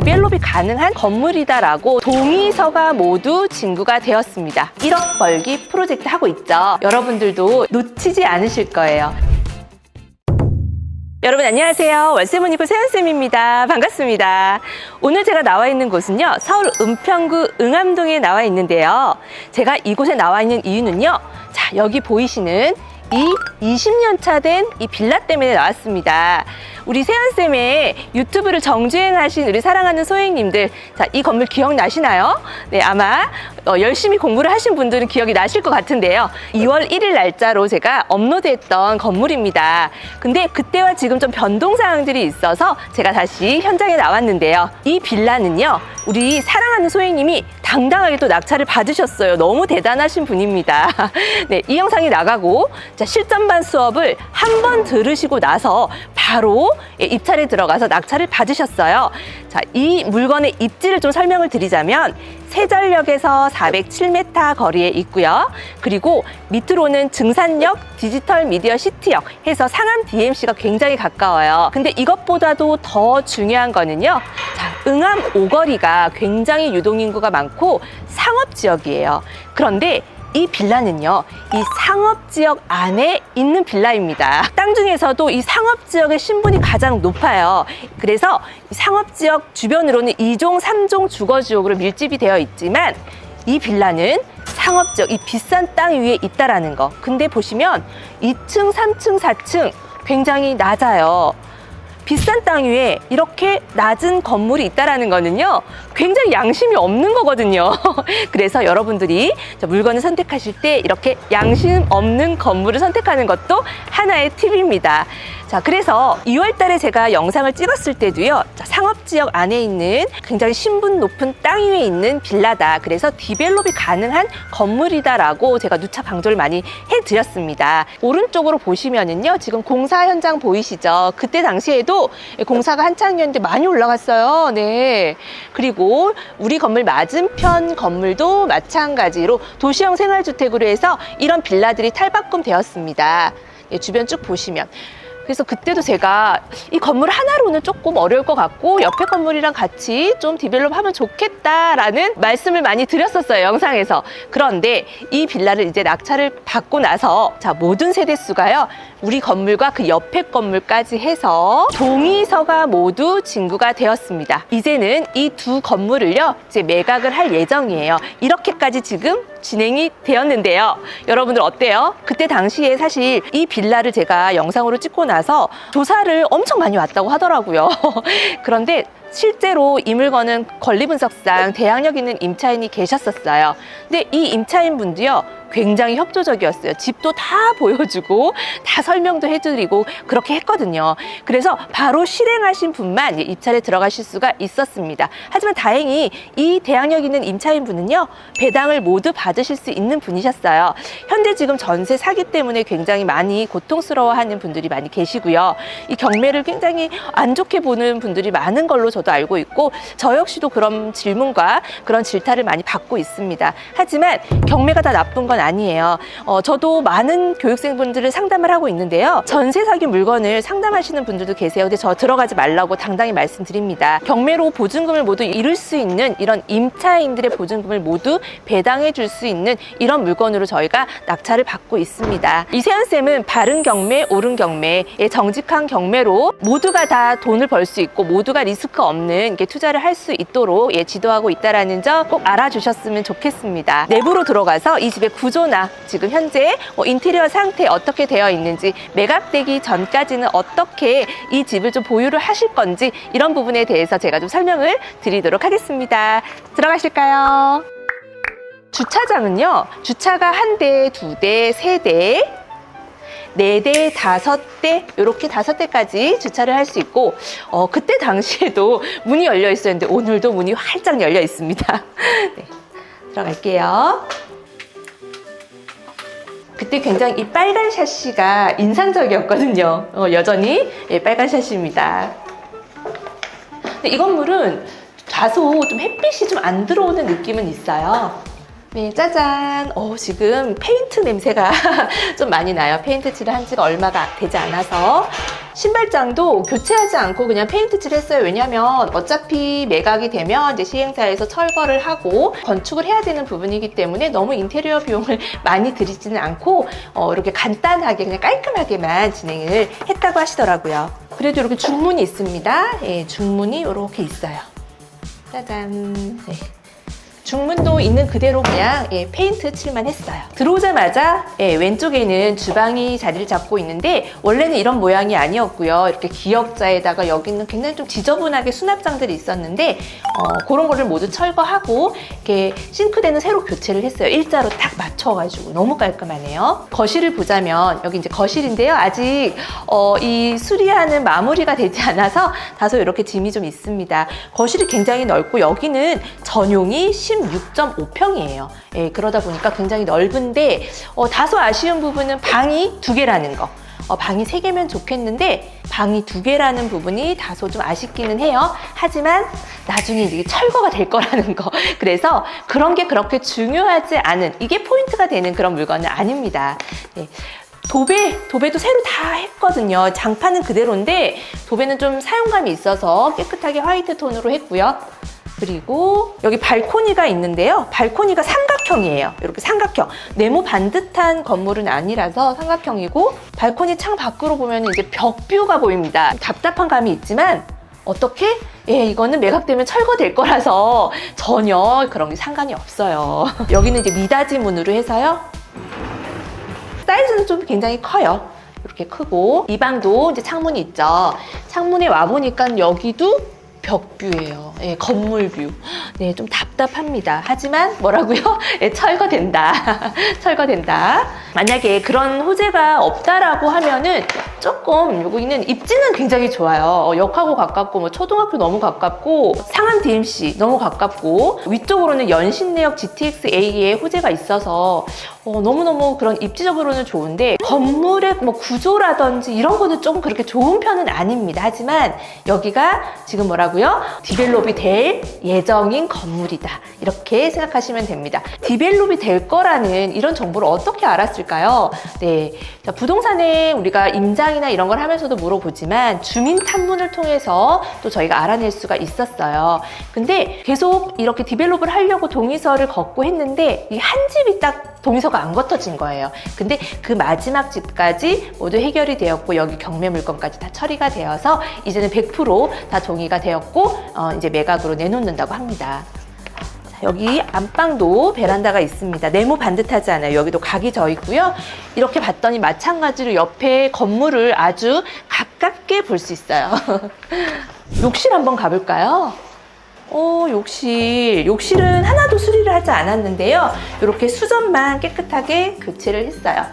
디벨롭이 가능한 건물이다라고 동의서가 모두 진구가 되었습니다. 1억 벌기 프로젝트 하고 있죠. 여러분들도 놓치지 않으실 거예요. 여러분 안녕하세요. 월세문이고 세연쌤입니다. 반갑습니다. 오늘 제가 나와 있는 곳은요, 서울 은평구 응암동에 나와 있는데요. 제가 이곳에 나와 있는 이유는요, 자, 여기 보이시는 이 20년 차 된 이 빌라 때문에 나왔습니다. 우리 세연쌤의 유튜브를 정주행하신 우리 사랑하는 소행님들, 자, 이 건물 기억나시나요? 네, 아마 열심히 공부를 하신 분들은 기억이 나실 것 같은데요. 2월 1일 날짜로 제가 업로드했던 건물입니다. 근데 그때와 지금 좀 변동사항들이 있어서 제가 다시 현장에 나왔는데요. 이 빌라는요, 우리 사랑하는 소행님이 당당하게 또 낙찰을 받으셨어요. 너무 대단하신 분입니다. 네, 이 영상이 나가고, 자, 실전반 수업을 한 번 들으시고 나서 바로 입찰에 들어가서 낙찰을 받으셨어요. 자, 이 물건의 입지를 좀 설명을 드리자면, 세전역에서 407m 거리에 있고요. 그리고 밑으로는 증산역, 디지털 미디어 시티역 해서 상암 DMC가 굉장히 가까워요. 근데 이것보다도 더 중요한 거는요, 자, 응암 오거리가 굉장히 유동인구가 많고 상업지역이에요. 그런데 이 빌라는요, 이 상업지역 안에 있는 빌라입니다. 땅 중에서도 이 상업지역의 신분이 가장 높아요. 그래서 상업지역 주변으로는 2종, 3종 주거지역으로 밀집이 되어 있지만, 이 빌라는 상업지역, 이 비싼 땅 위에 있다라는 거. 근데 보시면 2층, 3층, 4층 굉장히 낮아요. 비싼 땅 위에 이렇게 낮은 건물이 있다라는 거는요, 굉장히 양심이 없는 거거든요. 그래서 여러분들이 물건을 선택하실 때 이렇게 양심 없는 건물을 선택하는 것도 하나의 팁입니다. 자, 그래서 2월 달에 제가 영상을 찍었을 때도요, 상업지역 안에 있는 굉장히 신분 높은 땅 위에 있는 빌라다. 그래서 디벨롭이 가능한 건물이다라고 제가 누차 강조를 많이 해드렸습니다. 오른쪽으로 보시면은요, 지금 공사 현장 보이시죠? 그때 당시에도 공사가 한창이었는데 많이 올라갔어요. 네. 그리고 우리 건물 맞은편 건물도 마찬가지로 도시형 생활주택으로 해서 이런 빌라들이 탈바꿈 되었습니다. 네, 주변 쭉 보시면. 그래서 그때도 제가 이 건물 하나로는 조금 어려울 것 같고 옆에 건물이랑 같이 좀 디벨롭 하면 좋겠다라는 말씀을 많이 드렸었어요, 영상에서. 그런데 이 빌라를 이제 낙찰을 받고 나서, 자, 모든 세대수가요, 우리 건물과 그 옆에 건물까지 해서 동의서가 모두 진구가 되었습니다. 이제는 이 두 건물을요, 이제 매각을 할 예정이에요. 이렇게까지 지금 진행이 되었는데요. 여러분들 어때요? 그때 당시에 사실 이 빌라를 제가 영상으로 찍고 나서 조사를 엄청 많이 왔다고 하더라고요. 그런데 실제로 이 물건은 권리분석상 대항력 있는 임차인이 계셨었어요. 근데 이 임차인 분도요, 굉장히 협조적이었어요. 집도 다 보여주고 다 설명도 해드리고 그렇게 했거든요. 그래서 바로 실행하신 분만 입찰에 들어가실 수가 있었습니다. 하지만 다행히 이 대항력 있는 임차인 분은요, 배당을 모두 받으실 수 있는 분이셨어요. 현재 지금 전세 사기 때문에 굉장히 많이 고통스러워하는 분들이 많이 계시고요. 이 경매를 굉장히 안 좋게 보는 분들이 많은 걸로 저도 알고 있고, 저 역시도 그런 질문과 그런 질타를 많이 받고 있습니다. 하지만 경매가 다 나쁜 건 아니에요. 저도 많은 교육생분들을 상담을 하고 있는데요, 전세 사기 물건을 상담하시는 분들도 계세요. 근데 저 들어가지 말라고 당당히 말씀드립니다. 경매로 보증금을 모두 잃을 수 있는 이런 임차인들의 보증금을 모두 배당해 줄 수 있는 이런 물건으로 저희가 낙찰을 받고 있습니다. 이세연쌤은 바른 경매, 옳은 경매의 정직한 경매로 모두가 다 돈을 벌 수 있고 모두가 리스크 없는 투자를 할 수 있도록 지도하고 있다는 점 꼭 알아주셨으면 좋겠습니다. 내부로 들어가서 이 집의 구조나 지금 현재 인테리어 상태 어떻게 되어 있는지, 매각되기 전까지는 어떻게 이 집을 좀 보유를 하실 건지, 이런 부분에 대해서 제가 좀 설명을 드리도록 하겠습니다. 들어가실까요? 주차장은요, 주차가 1대, 2대, 3대, 4대, 5대, 이렇게 5대까지 주차를 할 수 있고, 그때 당시에도 문이 열려 있었는데 오늘도 문이 활짝 열려 있습니다. 네, 들어갈게요. 그때 굉장히 이 빨간 샤시가 인상적이었거든요. 여전히 빨간 샤시입니다. 근데 이 건물은 다소 좀 햇빛이 좀 안 들어오는 느낌은 있어요. 네, 짜잔. 지금 페인트 냄새가 좀 많이 나요. 페인트 칠을 한 지가 얼마가 되지 않아서. 신발장도 교체하지 않고 그냥 페인트 칠했어요. 왜냐면 어차피 매각이 되면 이제 시행사에서 철거를 하고 건축을 해야 되는 부분이기 때문에 너무 인테리어 비용을 많이 들이지는 않고 이렇게 간단하게 그냥 깔끔하게만 진행을 했다고 하시더라고요. 그래도 이렇게 중문이 있습니다. 예, 중문이 이렇게 있어요. 짜잔. 네. 중문도 있는 그대로 그냥 페인트 칠만 했어요. 들어오자마자 왼쪽에는 주방이 자리를 잡고 있는데 원래는 이런 모양이 아니었고요. 이렇게 기역자에다가 여기는 굉장히 좀 지저분하게 수납장들이 있었는데 그런 거를 모두 철거하고 이렇게 싱크대는 새로 교체를 했어요. 일자로 딱 맞춰가지고 너무 깔끔하네요. 거실을 보자면 여기 이제 거실인데요. 아직 이 수리하는 마무리가 되지 않아서 다소 이렇게 짐이 좀 있습니다. 거실이 굉장히 넓고 여기는 전용이 16.5평이에요. 예, 그러다 보니까 굉장히 넓은데 다소 아쉬운 부분은 방이 2개라는 거. 방이 3개면 좋겠는데 방이 2개라는 부분이 다소 좀 아쉽기는 해요. 하지만 나중에 이제 철거가 될 거라는 거. 그래서 그런 게 그렇게 중요하지 않은, 이게 포인트가 되는 그런 물건은 아닙니다. 예. 도배도 새로 다 했거든요. 장판은 그대로인데 도배는 좀 사용감이 있어서 깨끗하게 화이트 톤으로 했고요. 그리고 여기 발코니가 있는데요. 발코니가 삼각형이에요. 이렇게 삼각형. 네모 반듯한 건물은 아니라서 삼각형이고 발코니 창 밖으로 보면 이제 벽뷰가 보입니다. 답답한 감이 있지만 어떻게? 이거는 매각되면 철거될 거라서 전혀 그런 게 상관이 없어요. 여기는 이제 미닫이 문으로 해서요. 사이즈는 좀 굉장히 커요. 이렇게 크고 이 방도 이제 창문이 있죠. 창문에 와 보니까 여기도 벽뷰예요. 건물 뷰. 네, 좀 답답합니다. 하지만 뭐라고요? 철거된다. 철거된다. 만약에 그런 호재가 없다라고 하면은 조금 여기는 입지는 굉장히 좋아요. 역하고 가깝고 뭐 초등학교 너무 가깝고 상암 DMC 너무 가깝고 위쪽으로는 연신내역 GTX-A의 호재가 있어서 너무너무 그런 입지적으로는 좋은데 건물의 뭐 구조라든지 이런 거는 조금 그렇게 좋은 편은 아닙니다. 하지만 여기가 지금 뭐라고요? 디벨롭이 될 예정인 건물이다. 이렇게 생각하시면 됩니다. 디벨롭이 될 거라는 이런 정보를 어떻게 알았을까요? 네, 자, 부동산에 우리가 임장이나 이런 걸 하면서도 물어보지만 주민 탐문을 통해서 또 저희가 알아낼 수가 있었어요. 근데 계속 이렇게 디벨롭을 하려고 동의서를 걷고 했는데 이 한 집이 딱 동의서가 안 걷어진 거예요. 근데 그 마지막 집까지 모두 해결이 되었고 여기 경매 물건까지 다 처리가 되어서 이제는 100% 동의가 되었고 이제 매각으로 내놓는다고 합니다. 자, 여기 안방도 베란다가 있습니다. 네모 반듯하지 않아요. 여기도 각이 져 있고요. 이렇게 봤더니 마찬가지로 옆에 건물을 아주 가깝게 볼 수 있어요. 욕실 한번 가볼까요? 욕실은 하나도 수리를 하지 않았는데요. 이렇게 수전만 깨끗하게 교체를 했어요.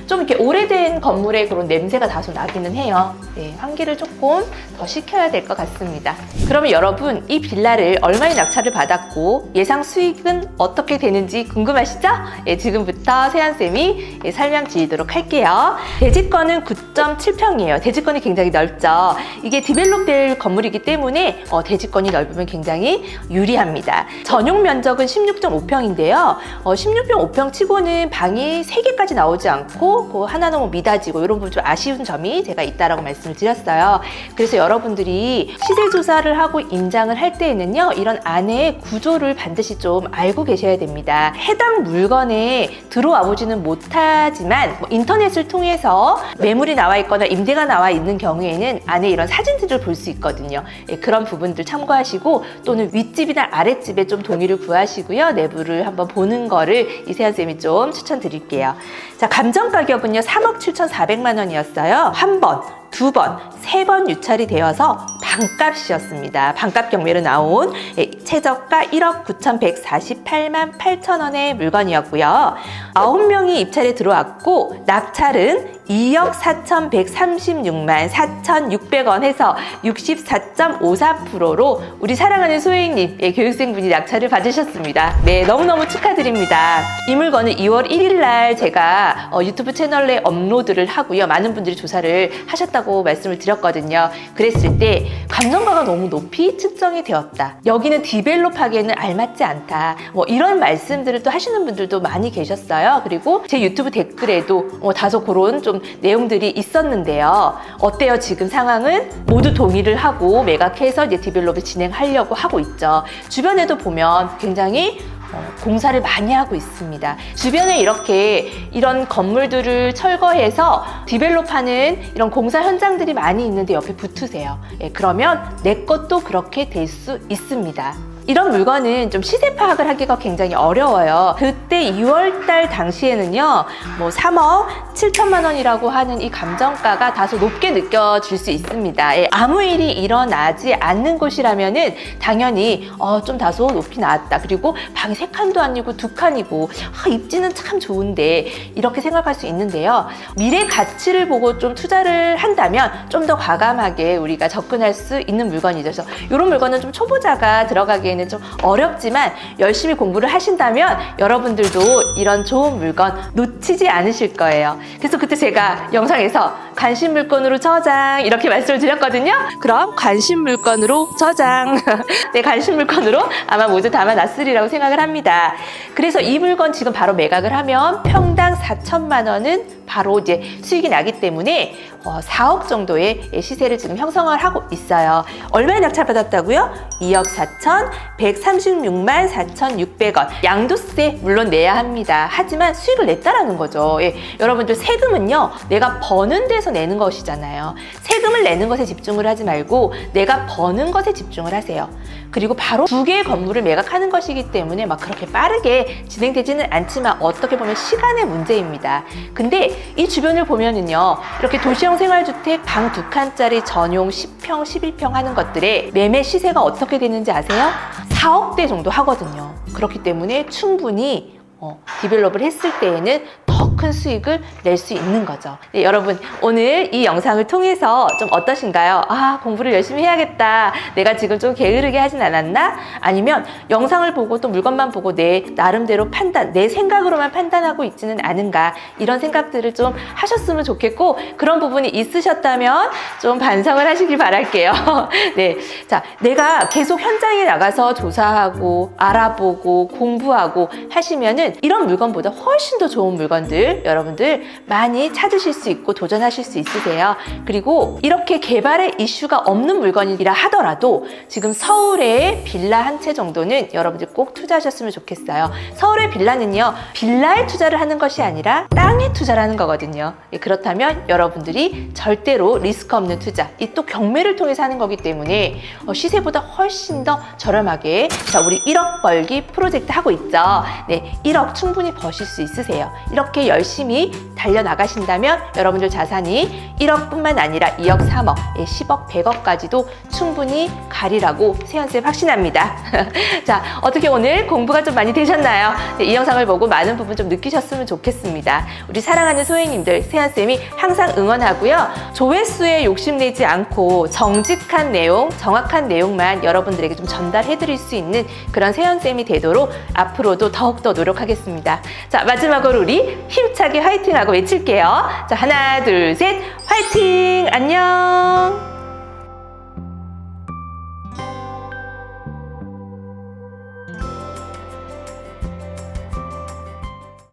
좀 이렇게 오래된 건물의 그런 냄새가 다소 나기는 해요. 네, 환기를 조금 더 시켜야 될 것 같습니다. 그러면 여러분, 이 빌라를 얼마의 낙찰을 받았고 예상 수익은 어떻게 되는지 궁금하시죠? 예, 지금부터 세안쌤이 설명드리도록 할게요. 대지권은 9.7평이에요. 대지권이 굉장히 넓죠. 이게 디벨롭 될 건물이기 때문에 대지권이 넓으면 굉장히 유리합니다. 전용 면적은 16.5평인데요. 16.5평 치고는 방이 3개까지 나오지 않고 그 하나는 뭐 미닫이고 이런 부분 좀 아쉬운 점이 제가 있다라고 말씀을 드렸어요. 그래서 여러분들이 시세 조사를 하고 임장을 할 때에는요, 이런 안에 구조를 반드시 좀 알고 계셔야 됩니다. 해당 물건에 들어와 보지는 못하지만 인터넷을 통해서 매물이 나와 있거나 임대가 나와 있는 경우에는 안에 이런 사진들을 볼 수 있거든요. 그런 부분들 참고하시고 또는 윗집이나 아랫집에 좀 동의를 구하시고요. 내부를 한번 보는 거를 이세연쌤이 좀 추천드릴게요. 자, 감정 가격은요 3억 7,400만 원이었어요. 한 번, 두 번, 세 번 유찰이 되어서 반값이었습니다. 반값 경매로 나온 최저가 1억 9,148만 8천 원의 물건이었고요. 9명이 입찰에 들어왔고 낙찰은 2억 4,136만 4,600원 해서 64.54%로 우리 사랑하는 소혜님 교육생분이 낙찰을 받으셨습니다. 네, 너무너무 축하드립니다. 이 물건은 2월 1일 날 제가 유튜브 채널에 업로드를 하고요. 많은 분들이 조사를 하셨다고 말씀을 드렸거든요. 그랬을 때 감정가가 너무 높이 측정이 되었다. 여기는 디벨롭하기에는 알맞지 않다. 이런 말씀들을 또 하시는 분들도 많이 계셨어요. 그리고 제 유튜브 댓글에도 다소 그런 좀 좀 내용들이 있었는데요. 어때요? 지금 상황은 모두 동의를 하고 매각해서 이제 디벨롭을 진행하려고 하고 있죠. 주변에도 보면 굉장히 공사를 많이 하고 있습니다. 주변에 이렇게 이런 건물들을 철거해서 디벨롭하는 이런 공사 현장들이 많이 있는데 옆에 붙으세요. 예, 그러면 내 것도 그렇게 될 수 있습니다. 이런 물건은 좀 시세 파악을 하기가 굉장히 어려워요. 그때 2월달 당시에는요, 뭐 3억 7천만 원이라고 하는 이 감정가가 다소 높게 느껴질 수 있습니다. 예, 아무 일이 일어나지 않는 곳이라면은 당연히 좀 다소 높이 나왔다. 그리고 방이 3칸도 아니고 2칸이고 입지는 참 좋은데 이렇게 생각할 수 있는데요. 미래 가치를 보고 좀 투자를 한다면 좀 더 과감하게 우리가 접근할 수 있는 물건이죠. 그래서 이런 물건은 좀 초보자가 들어가기에는 좀 어렵지만 열심히 공부를 하신다면 여러분들도 이런 좋은 물건 놓치지 않으실 거예요. 그래서 그때 제가 영상에서 관심 물건으로 저장 이렇게 말씀을 드렸거든요. 그럼 관심 물건으로 저장. 네, 관심 물건으로 아마 모두 담아놨으리라고 생각을 합니다. 그래서 이 물건 지금 바로 매각을 하면 평당 4천만 원은 바로 이제 수익이 나기 때문에 4억 정도의 시세를 지금 형성을 하고 있어요. 얼마에 낙찰받았다고요? 2억 4천 136만 4,600원. 양도세 물론 내야 합니다. 하지만 수익을 냈다라는 거죠. 예, 여러분들 세금은요, 내가 버는 데서 내는 것이잖아요. 세금을 내는 것에 집중을 하지 말고 내가 버는 것에 집중을 하세요. 그리고 바로 2개의 건물을 매각하는 것이기 때문에 막 그렇게 빠르게 진행되지는 않지만 어떻게 보면 시간의 문제입니다. 근데 이 주변을 보면은요, 이렇게 도시형 생활주택 방 2칸짜리 전용 10평, 11평 하는 것들의 매매 시세가 어떻게 되는지 아세요? 4억대 정도 하거든요. 그렇기 때문에 충분히 디벨롭을 했을 때에는 더 큰 수익을 낼 수 있는 거죠. 네, 여러분 오늘 이 영상을 통해서 좀 어떠신가요? 공부를 열심히 해야겠다. 내가 지금 좀 게으르게 하진 않았나? 아니면 영상을 보고 또 물건만 보고 내 나름대로 판단, 내 생각으로만 판단하고 있지는 않은가? 이런 생각들을 좀 하셨으면 좋겠고, 그런 부분이 있으셨다면 좀 반성을 하시길 바랄게요. 네, 자, 내가 계속 현장에 나가서 조사하고 알아보고 공부하고 하시면은 이런 물건보다 훨씬 더 좋은 물건들 여러분들 많이 찾으실 수 있고 도전하실 수 있으세요. 그리고 이렇게 개발의 이슈가 없는 물건이라 하더라도 지금 서울에 빌라 한 채 정도는 여러분들 꼭 투자하셨으면 좋겠어요. 서울의 빌라는요, 빌라에 투자를 하는 것이 아니라 땅에 투자를 하는 거거든요. 그렇다면 여러분들이 절대로 리스크 없는 투자, 이 또 경매를 통해서 하는 거기 때문에 시세보다 훨씬 더 저렴하게, 자, 우리 1억 벌기 프로젝트 하고 있죠. 네, 1억 충분히 버실 수 있으세요. 이렇게 열심히 달려나가신다면 여러분들 자산이 1억뿐만 아니라 2억, 3억, 10억, 100억까지도 충분히 가리라고 세연쌤 확신합니다. 자, 어떻게 오늘 공부가 좀 많이 되셨나요? 네, 이 영상을 보고 많은 부분 좀 느끼셨으면 좋겠습니다. 우리 사랑하는 소행님들, 세연쌤이 항상 응원하고요. 조회수에 욕심내지 않고 정직한 내용, 정확한 내용만 여러분들에게 좀 전달해드릴 수 있는 그런 세연쌤이 되도록 앞으로도 더욱더 노력하겠습니다. 자, 마지막으로 우리 힘차게 화이팅하고 외칠게요. 자, 하나, 둘, 셋, 화이팅! 안녕!